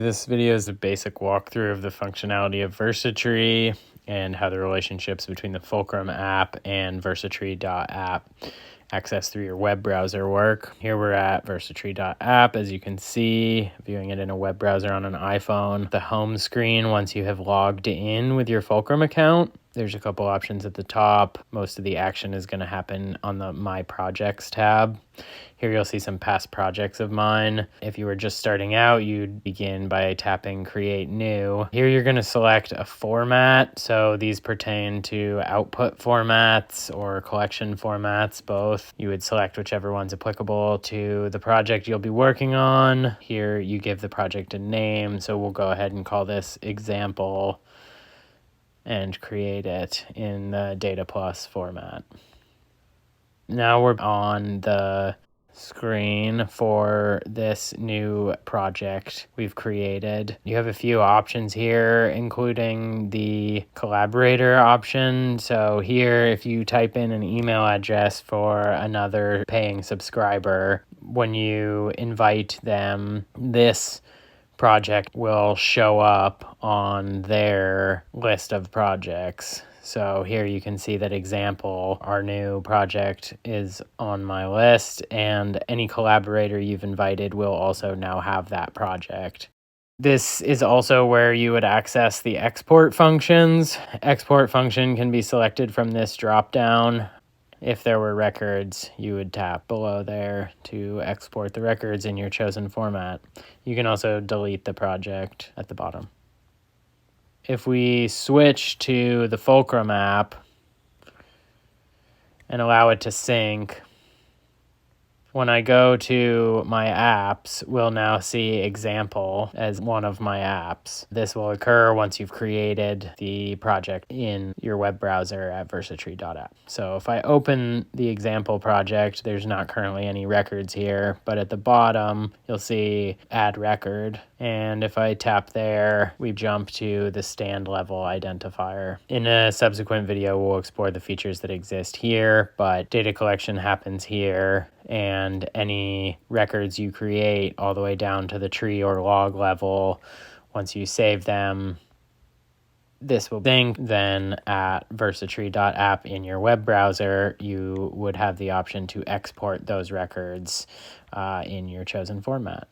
This video is a basic walkthrough of the functionality of VersaTree and how the relationships between the Fulcrum app and VersaTree.app access through your web browser work. Here we're at VersaTree.app. As you can see, viewing it in a web browser on an iPhone. The home screen, once you have logged in with your Fulcrum account, there's a couple options at the top. Most of the action is going to happen on the My Projects tab. Here you'll see some past projects of mine. If you were just starting out, you'd begin by tapping Create New. Here you're going to select a format. So these pertain to output formats or collection formats, both. You would select whichever one's applicable to the project you'll be working on. Here you give the project a name. So we'll go ahead and call this example and create it in the Data Plus format. Now we're on the screen for this new project we've created. You have a few options here, including the collaborator option. So here, if you type in an email address for another paying subscriber, when you invite them, this project will show up on their list of projects. So here you can see that example, our new project is on my list, and any collaborator you've invited will also now have that project. This is also where you would access the export functions. Export function can be selected from this drop-down. If there were records, you would tap below there to export the records in your chosen format. You can also delete the project at the bottom. If we switch to the Fulcrum app and allow it to sync, when I go to my apps, we'll now see example as one of my apps. This will occur once you've created the project in your web browser at VersaTree.app. So if I open the example project, there's not currently any records here, but at the bottom, you'll see add record. And if I tap there, we jump to the stand level identifier. In a subsequent video, we'll explore the features that exist here, but data collection happens here, and any records you create all the way down to the tree or log level, once you save them, this will sync. Then at VersaTree.app in your web browser, you would have the option to export those records in your chosen format.